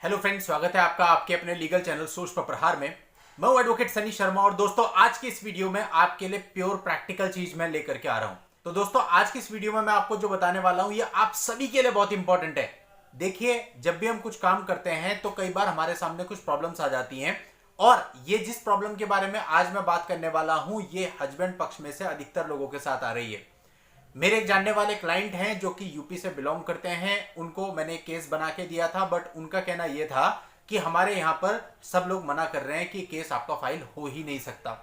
Hello friends, स्वागत है आपका आपके अपने लीगल चैनल सोच पर प्रहार में। मैं हूं एडवोकेट सनी शर्मा और दोस्तों आज की इस वीडियो में आपके लिए प्योर प्रैक्टिकल चीज मैं लेकर के आ रहा हूं। तो दोस्तों आज की इस वीडियो में मैं आपको जो बताने वाला हूं ये आप सभी के लिए बहुत इंपॉर्टेंट है। देखिए, जब भी हम कुछ काम करते हैं तो कई बार हमारे सामने कुछ प्रॉब्लम्स आ जाती हैं और ये जिस प्रॉब्लम के बारे में आज मैं बात करने वाला हूं ये हस्बैंड पक्ष में से अधिकतर लोगों के साथ आ रही है। मेरे एक जानने वाले क्लाइंट हैं जो कि यूपी से बिलोंग करते हैं, उनको मैंने केस बना के दिया था, बट उनका कहना यह था कि हमारे यहां पर सब लोग मना कर रहे हैं कि केस आपका फाइल हो ही नहीं सकता।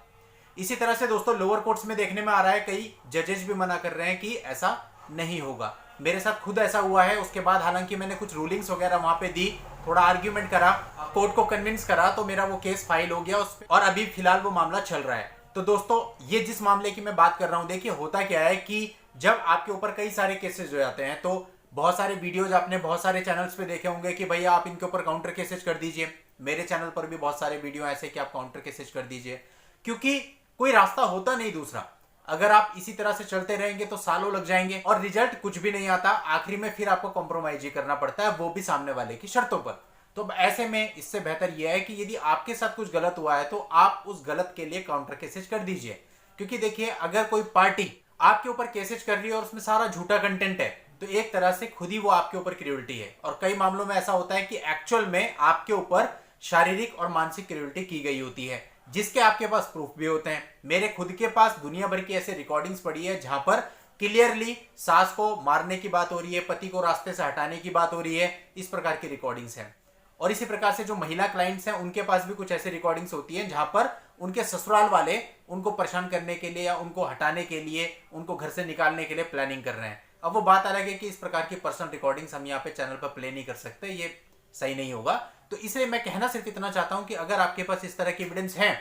इसी तरह से दोस्तों लोअर कोर्ट्स में देखने में आ रहा है, कई जजेस भी मना कर रहे हैं कि ऐसा नहीं होगा। मेरे साथ खुद ऐसा हुआ है। उसके बाद हालांकि मैंने कुछ रूलिंग्स वगैरह वहां पे दी, थोड़ा आर्ग्यूमेंट करा, कोर्ट को कन्विंस करा, तो मेरा वो केस फाइल हो गया उस पे, और अभी फिलहाल वो मामला चल रहा है। तो दोस्तों ये जिस मामले की मैं बात कर रहा हूं, देखिए होता क्या है कि जब आपके ऊपर कई सारे केसेस हो जाते हैं तो बहुत सारे वीडियोज आपने बहुत सारे चैनल्स पे देखे होंगे कि भैया आप इनके ऊपर काउंटर केसेस कर दीजिए। मेरे चैनल पर भी बहुत सारे वीडियो ऐसे कि आप काउंटर केसेस कर दीजिए, क्योंकि कोई रास्ता होता नहीं दूसरा। अगर आप इसी तरह से चलते रहेंगे तो सालों लग जाएंगे और रिजल्ट कुछ भी नहीं आता। आखिरी में फिर आपको कॉम्प्रोमाइज ही करना पड़ता है, वो भी सामने वाले की शर्तों पर। तो ऐसे में इससे बेहतर यह है कि यदि आपके साथ कुछ गलत हुआ है तो आप उस गलत के लिए काउंटर केसेस कर दीजिए। क्योंकि देखिए, अगर कोई पार्टी आपके ऊपर केसेस कर रही है और उसमें सारा झूठा कंटेंट है तो एक तरह से खुद ही वो आपके ऊपर क्रूरटी है। और कई मामलों में ऐसा होता है कि एक्चुअल में आपके ऊपर शारीरिक और मानसिक क्रूरटी की गई होती है, जिसके आपके पास प्रूफ भी होते हैं। मेरे खुद के पास दुनिया भर की ऐसे रिकॉर्डिंग्स पड़ी है जहां पर क्लियरली सास को मारने की बात हो रही है, पति को रास्ते से हटाने की बात हो रही है, इस प्रकार की रिकॉर्डिंग्स हैं। और इसी प्रकार से जो महिला क्लाइंट्स हैं उनके पास भी कुछ ऐसी रिकॉर्डिंग्स होती हैं जहां पर उनके ससुराल वाले उनको परेशान करने के लिए या उनको हटाने के लिए, उनको घर से निकालने के लिए प्लानिंग कर रहे हैं। अब वो बात अलग है कि इस प्रकार की पर्सनल रिकॉर्डिंग्स हम यहाँ पे चैनल पर प्ले नहीं कर सकते, ये सही नहीं होगा। तो इसलिए मैं कहना सिर्फ इतना चाहता हूं कि अगर आपके पास इस तरह की एविडेंस है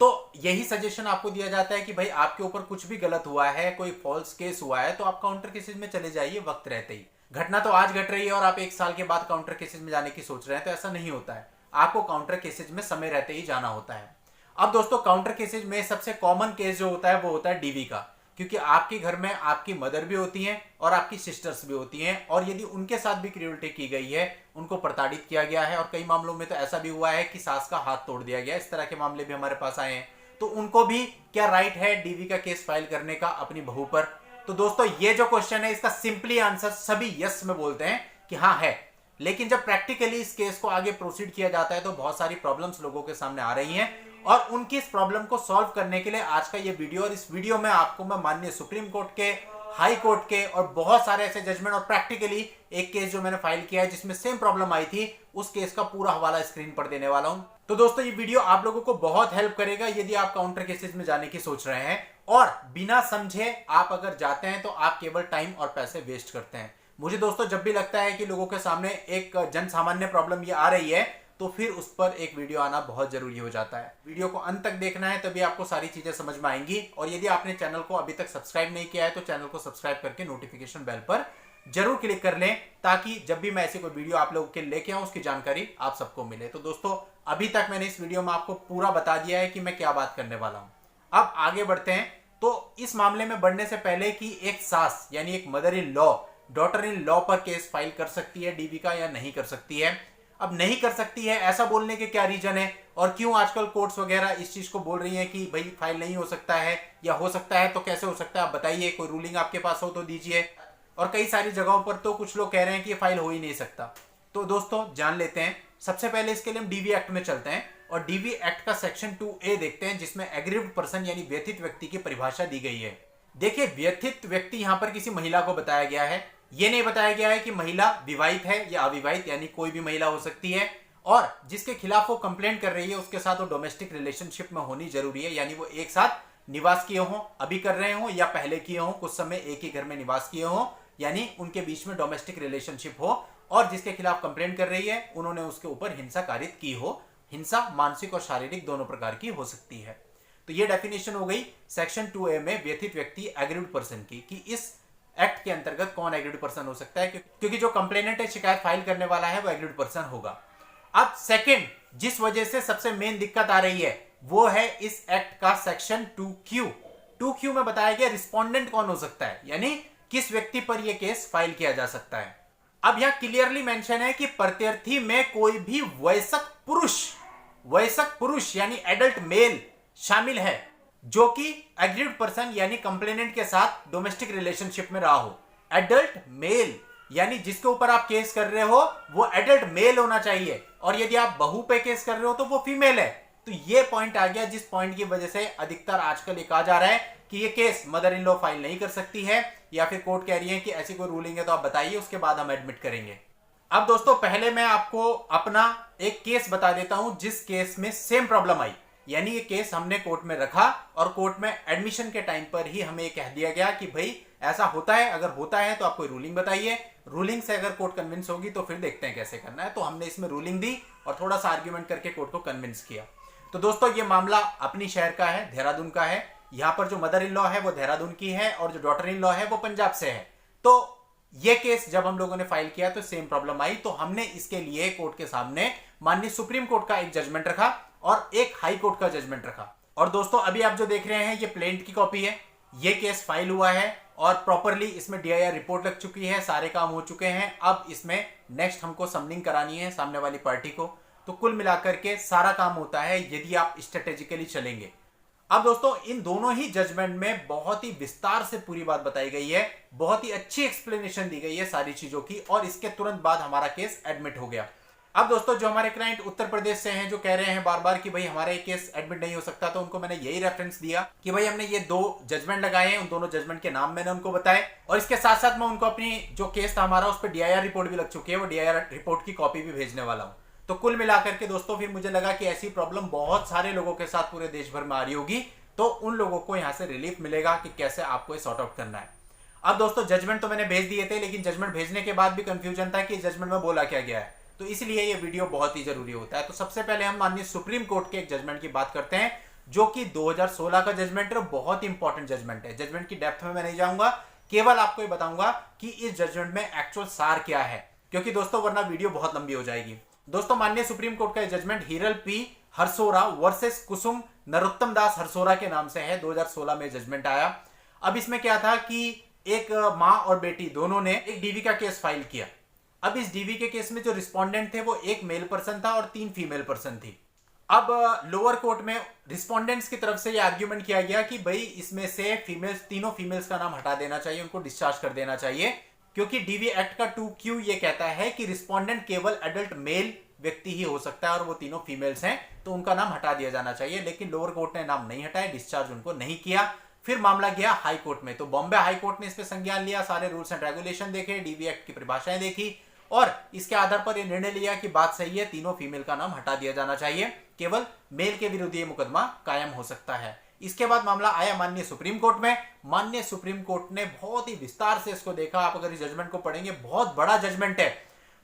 तो यही सजेशन आपको दिया जाता है कि भाई आपके ऊपर कुछ भी गलत हुआ है, कोई फॉल्स केस हुआ है, तो आप काउंटर केसेस में चले जाइए वक्त रहते ही। घटना तो आज घट रही है और आप एक साल के बाद काउंटर केसेस में जाने की सोच रहे हैं, तो ऐसा नहीं होता है। आपको काउंटर केसेस में समय रहते ही जाना होता है। अब दोस्तों काउंटर केसेस में सबसे कॉमन केस जो होता है वो होता है डीवी का, क्योंकि आपके घर में आपकी मदर भी होती हैं और आपकी सिस्टर्स भी होती हैं, और यदि उनके साथ भी क्रूरटी की गई है, उनको प्रताड़ित किया गया है, और कई मामलों में तो ऐसा भी हुआ है कि सास का हाथ तोड़ दिया गया, इस तरह के मामले भी हमारे पास आए हैं, तो उनको भी क्या राइट है डीवी का केस फाइल करने का अपनी बहू पर? तो दोस्तों ये जो क्वेश्चन है इसका सिंपली आंसर सभी यस में बोलते हैं कि हाँ है। लेकिन जब प्रैक्टिकली इस केस को आगे प्रोसीड किया जाता है तो बहुत सारी प्रॉब्लम्स लोगों के सामने आ रही हैं, और उनकी इस प्रॉब्लम को सॉल्व करने के लिए आज का ये वीडियो, और इस वीडियो में आपको मैं माननीय सुप्रीम कोर्ट के, हाई कोर्ट के और बहुत सारे ऐसे जजमेंट, और प्रैक्टिकली एक केस जो मैंने फाइल किया है जिसमें सेम प्रॉब्लम आई थी, उस केस का पूरा हवाला स्क्रीन पर देने वाला हूं। तो दोस्तों ये वीडियो आप लोगों को बहुत हेल्प करेगा यदि आप काउंटर केसेस में जाने की सोच रहे हैं, और बिना समझे आप अगर जाते हैं तो आप केवल टाइम और पैसे वेस्ट करते हैं। मुझे दोस्तों जब भी लगता है कि लोगों के सामने एक जन सामान्य प्रॉब्लम ये आ रही है तो फिर उस पर एक वीडियो आना बहुत जरूरी हो जाता है। वीडियो को अंत तक देखना है, तभी आपको सारी चीजें समझ में आएंगी। और यदि आपने चैनल को अभी तक सब्सक्राइब नहीं किया है तो चैनल को सब्सक्राइब करके नोटिफिकेशन बेल पर जरूर क्लिक कर लें, ताकि जब भी मैं ऐसी कोई वीडियो आप लोगों के लेके आऊं उसकी जानकारी आप सबको मिले। तो दोस्तों अभी तक मैंने इस वीडियो में आपको पूरा बता दिया है कि मैं क्या बात करने वाला हूं। अब आगे बढ़ते हैं। तो इस मामले में बढ़ने से पहले कि एक सास यानी एक mother in law daughter in law पर केस फाइल कर सकती है डीवी का या नहीं कर सकती है। अब नहीं कर सकती है ऐसा बोलने के क्या रीजन है, और क्यों आजकल कोर्ट्स वगैरह इस चीज को बोल रही हैं कि भाई फाइल नहीं हो सकता है, या हो सकता है तो कैसे हो सकता है आप बताइए, कोई रूलिंग आपके पास हो तो दीजिए। और कई सारी जगहों पर तो कुछ लोग कह रहे हैं कि ये फाइल हो ही नहीं सकता। तो दोस्तों जान लेते हैं। सबसे पहले इसके लिए हम डीवी एक्ट में चलते हैं और डीवी एक्ट का सेक्शन 2A देखते हैं, जिसमें एग्रीव्ड पर्सन यानी व्यथित व्यक्ति की परिभाषा दी गई है। देखिए, व्यथित व्यक्ति यहां पर किसी महिला को बताया गया है। यह नहीं बताया गया है कि महिला विवाहित है या अविवाहित, यानी कोई भी महिला हो सकती है, और जिसके खिलाफ वो कंप्लेंट कर रही है उसके साथ वो डोमेस्टिक रिलेशनशिप में होनी जरूरी है, यानी वो एक साथ निवास किए हों, अभी कर रहे हों या पहले किए हों, कुछ समय एक ही घर में निवास किए हों, यानी उनके बीच में डोमेस्टिक रिलेशनशिप हो, और जिसके खिलाफ कंप्लेंट कर रही है उन्होंने उसके ऊपर हिंसा कारित की हो। हिंसा मानसिक और शारीरिक दोनों प्रकार की हो सकती है। तो ये डेफिनेशन हो गई सेक्शन 2A में व्यथित व्यक्ति एग्रीव्ड पर्सन की, कि इस एक्ट के अंतर्गत कौन एग्रीव्ड पर्सन हो सकता है, क्योंकि जो कंप्लेनेंट है, शिकायत फाइल करने वाला है, वो एग्रीव्ड पर्सन होगा। अब सेकंड जिस वजह से सबसे मेन दिक्कत आ रही है वो है इस एक्ट का सेक्शन 2Q में बताया गया रिस्पोंडेंट कौन हो सकता है, यानी किस व्यक्ति पर यह केस फाइल किया जा सकता है। अब यहां क्लियरली मेंशन है कि प्रत्यर्थी में कोई भी वयस्क पुरुष यानी एडल्ट मेल शामिल है जो कि एग्रीड पर्सन यानी कंप्लेनेंट के साथ डोमेस्टिक रिलेशनशिप में रहा हो। एडल्ट मेल यानी जिसके ऊपर आप केस कर रहे हो वो एडल्ट मेल होना चाहिए, और यदि आप बहू पे केस कर रहे हो तो वो फीमेल है। तो ये पॉइंट आ गया जिस पॉइंट की वजह से अधिकतर आजकल ये कहा जा रहा है कि ये case mother in law file नहीं कर सकती है, या फिर कोर्ट कह रही है कि ऐसी कोई रूलिंग है तो आप बताइए, उसके बाद हम एडमिट करेंगे। अब दोस्तों पहले मैं आपको अपना एक केस बता देता हूं जिस केस में सेम प्रॉब्लम आई, यानी ये केस हमने कोर्ट में रखा और कोर्ट में एडमिशन के टाइम पर ही हमें कह दिया गया कि भाई ऐसा होता है, अगर होता है तो आप कोई रूलिंग बताइए, रूलिंग से अगर कोर्ट कन्विंस होगी तो फिर देखते हैं कैसे करना है। तो हमने इसमें रूलिंग दी और थोड़ा सा आर्ग्यूमेंट करके कोर्ट को कन्विंस किया। तो दोस्तों ये मामला अपनी शहर का है, देहरादून का है। यहां पर जो मदर इन लॉ है वो देहरादून की है और जो डॉटर इन लॉ है वो पंजाब से है। तो ये केस जब हम लोगों ने फाइल किया तो सेम प्रॉब्लम आई, तो हमने इसके लिए कोर्ट के सामने माननीय सुप्रीम कोर्ट का एक जजमेंट रखा और एक हाई कोर्ट का जजमेंट रखा। और दोस्तों अभी आप जो देख रहे हैं ये प्लेंट की कॉपी है, ये केस फाइल हुआ है और प्रॉपरली इसमें DIR रिपोर्ट लग चुकी है, सारे काम हो चुके हैं। अब इसमें नेक्स्ट हमको समनिंग करानी है सामने वाली पार्टी को। तो कुल मिलाकर के सारा काम होता है यदि आप स्ट्रेटेजिकली चलेंगे। अब दोस्तों इन दोनों ही जजमेंट में बहुत ही विस्तार से पूरी बात बताई गई है, बहुत ही अच्छी एक्सप्लेनेशन दी गई है सारी चीजों की, और इसके तुरंत बाद हमारा केस एडमिट हो गया। अब दोस्तों जो हमारे क्लाइंट उत्तर प्रदेश से हैं, जो कह रहे हैं बार बार कि भाई हमारा ये केस एडमिट नहीं हो सकता, तो उनको मैंने यही रेफरेंस दिया कि भाई हमने ये 2 जजमेंट लगाए हैं, उन दोनों जजमेंट के नाम मैंने उनको बताए, और इसके साथ साथ मैं उनको अपनी जो केस था हमारा उस पर DIR रिपोर्ट भी लग चुकी है, वो DIR रिपोर्ट की कॉपी भी भेजने वाला हूं। तो कुल मिलाकर के दोस्तों फिर मुझे लगा कि ऐसी प्रॉब्लम बहुत सारे लोगों के साथ पूरे देश भर में आ रही होगी, तो उन लोगों को यहां से रिलीफ मिलेगा कि कैसे आपको ये सॉर्ट आउट करना है। अब दोस्तों जजमेंट तो मैंने भेज दिए थे, लेकिन जजमेंट भेजने के बाद भी कंफ्यूजन था कि जजमेंट में बोला क्या गया है, तो इसलिए ये वीडियो बहुत ही जरूरी होता है। तो सबसे पहले हम माननीय सुप्रीम कोर्ट के एक जजमेंट की बात करते हैं जो कि 2016 का जजमेंट है, बहुत इंपॉर्टेंट जजमेंट है। जजमेंट की डेप्थ में मैं नहीं जाऊंगा, केवल आपको ये बताऊंगा कि इस जजमेंट में एक्चुअल सार क्या है, क्योंकि दोस्तों वरना वीडियो बहुत लंबी हो जाएगी। दोस्तों माननीय सुप्रीम कोर्ट का judgment Hiral P Harsora versus Kusum Narottam Das Harsora के नाम से है, 2016 में जजमेंट आया। अब इसमें क्या था कि एक मां और बेटी दोनों ने एक DV का केस फाइल किया। अब इस DV के केस में जो रिस्पोंडेंट थे वो एक मेल पर्सन था और 3 फीमेल पर्सन थी। अब लोअर कोर्ट में रिस्पोंडेंट्स की तरफ से ये आर्ग्यूमेंट किया गया कि भाई इसमें से फीमेल्स, तीनों फीमेल्स का नाम हटा देना चाहिए, उनको डिस्चार्ज कर देना चाहिए, क्योंकि DV एक्ट का 2Q ये कहता है कि रिस्पोंडेंट केवल एडल्ट मेल व्यक्ति ही हो सकता है और वो तीनों फीमेल्स हैं, तो उनका नाम हटा दिया जाना चाहिए। लेकिन लोअर कोर्ट ने नाम नहीं हटाया, डिस्चार्ज उनको नहीं किया। फिर मामला गया हाई कोर्ट में, तो बॉम्बे हाई कोर्ट ने इस पे संज्ञान लिया, सारे रूल्स एंड रेगुलेशन देखे, DV एक्ट की परिभाषाएं देखी और इसके आधार पर यह निर्णय लिया कि बात सही है, तीनों फीमेल का नाम हटा दिया जाना चाहिए, केवल मेल के विरुद्ध ये मुकदमा कायम हो सकता है। इसके बाद मामला आया माननीय सुप्रीम कोर्ट में। माननीय सुप्रीम कोर्ट ने बहुत ही विस्तार से इसको देखा। आप अगर इस जजमेंट को पढ़ेंगे, बहुत बड़ा जजमेंट है,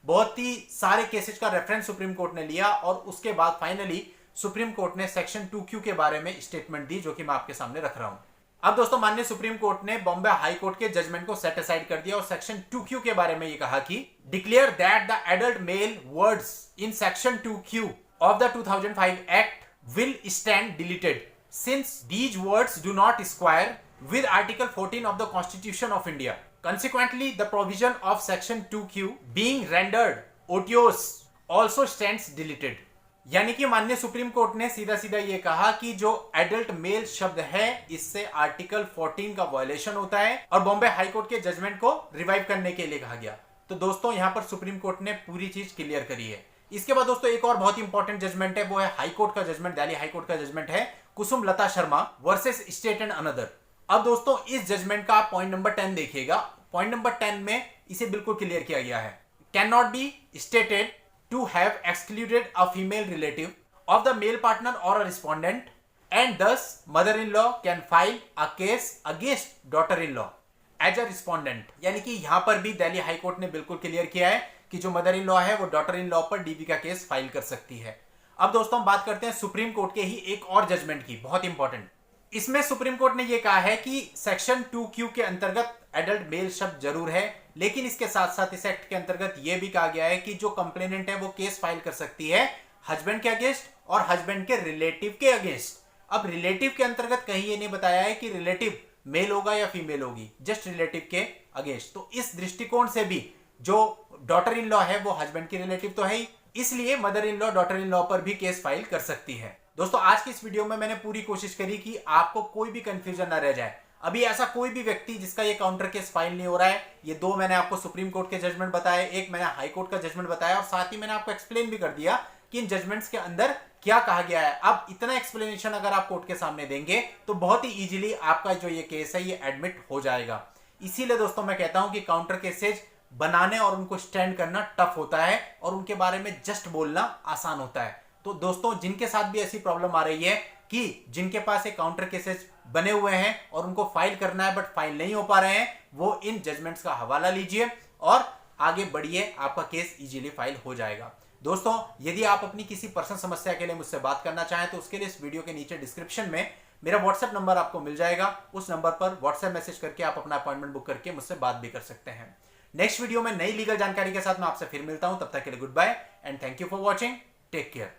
बहुत ही सारे केसेस का रेफरेंस सुप्रीम कोर्ट ने लिया और उसके बाद फाइनली सुप्रीम कोर्ट ने सेक्शन 2Q के बारे में स्टेटमेंट दी, जो कि मैं आपके सामने रख रहा हूं। अब दोस्तों माननीय सुप्रीम कोर्ट ने बॉम्बे हाई कोर्ट के जजमेंट को सेट असाइड कर दिया और सेक्शन 2Q के बारे में ये कहा कि declare that the adult male words in section 2Q of the 2005 act will stand deleted since these words do not square with Article 14 of the Constitution of India. Consequently, the provision of Section 2Q being rendered odious also stands deleted. यानी कि माननीय supreme court ने सीधा सीधा ये कहा कि जो एडल्ट मेल शब्द है इससे आर्टिकल 14 का वायलेशन होता है और बॉम्बे हाई कोर्ट के जजमेंट को रिवाइव करने के लिए कहा गया। तो दोस्तों यहां पर सुप्रीम कोर्ट ने पूरी चीज क्लियर करी है। इसके बाद दोस्तों एक और बहुत इंपॉर्टेंट जजमेंट है, वो है हाई कोर्ट का जजमेंट, दिल्ली हाई कोर्ट का जजमेंट है Kusum Lata Sharma versus state and another. अब दोस्तों इस जजमेंट का पॉइंट नंबर 10 देखिएगा। पॉइंट नंबर 10 में इसे बिल्कुल क्लियर किया गया है, can not be stated to have excluded a female relative of the male partner और a respondent and this mother in law can file a case against daughter in law as a respondent. यानी कि यहां पर भी Delhi high court ने बिल्कुल clear किया है कि जो मदर इन लॉ है वो डॉटर इन लॉ पर DV का केस फाइल कर सकती है। अब दोस्तों हम बात करते हैं सुप्रीम कोर्ट के ही एक और जजमेंट की, बहुत इंपॉर्टेंट। इसमें सुप्रीम कोर्ट ने यह कहा है कि सेक्शन 2Q के अंतर्गत एडल्ट मेल शब्द जरूर है, लेकिन इसके साथ साथ इस एक्ट के अंतर्गत यह भी कहा गया है कि जो कंप्लेनेंट है वो केस फाइल कर सकती है हस्बैंड के अगेंस्ट और हस्बैंड के रिलेटिव के अगेंस्ट। अब रिलेटिव के अंतर्गत कहीं ये नहीं बताया है कि रिलेटिव मेल होगा या फीमेल होगी, जस्ट रिलेटिव के अगेंस्ट। तो इस दृष्टिकोण से भी जो डॉटर इन लॉ है वो हस्बैंड की रिलेटिव तो है ही, इसलिए mother in law daughter in law पर भी केस फाइल कर सकती है। दोस्तों आज की इस वीडियो में मैंने पूरी कोशिश करी कि आपको कोई भी कंफ्यूजन ना रह जाए। अभी ऐसा कोई भी व्यक्ति जिसका ये काउंटर केस फाइल नहीं हो रहा है, ये दो मैंने आपको सुप्रीम कोर्ट के जजमेंट बताए, एक मैंने हाई कोर्ट का जजमेंट बताया, और साथ ही मैंने आपको एक्सप्लेन भी कर दिया कि इन जजमेंट्स के अंदर क्या कहा गया है। अब इतना एक्सप्लेनेशन अगर आप कोर्ट के सामने देंगे तो बहुत ही इजीली आपका जो ये केस है ये एडमिट हो जाएगा। इसीलिए दोस्तों मैं कहता हूं कि काउंटर केसेज बनाने और उनको स्टैंड करना टफ होता है और उनके बारे में जस्ट बोलना आसान होता है। तो दोस्तों जिनके साथ भी ऐसी प्रॉब्लम आ रही है कि जिनके पास एक काउंटर केसेस बने हुए हैं और उनको फाइल करना है बट फाइल नहीं हो पा रहे हैं, वो इन जजमेंट्स का हवाला लीजिए और आगे बढ़िए, आपका केस इजीली फाइल हो जाएगा। दोस्तों यदि आप अपनी किसी पर्सनल समस्या के लिए मुझसे बात करना चाहें तो उसके लिए इस वीडियो के नीचे डिस्क्रिप्शन में मेरा व्हाट्सएप नंबर आपको मिल जाएगा। उस नंबर पर व्हाट्सएप मैसेज करके आप अपना अपॉइंटमेंट बुक करके मुझसे बात भी कर सकते हैं। नेक्स्ट वीडियो में नई लीगल जानकारी के साथ मैं आपसे फिर मिलता हूं। तब तक के लिए good bye and thank you for watching. Take care.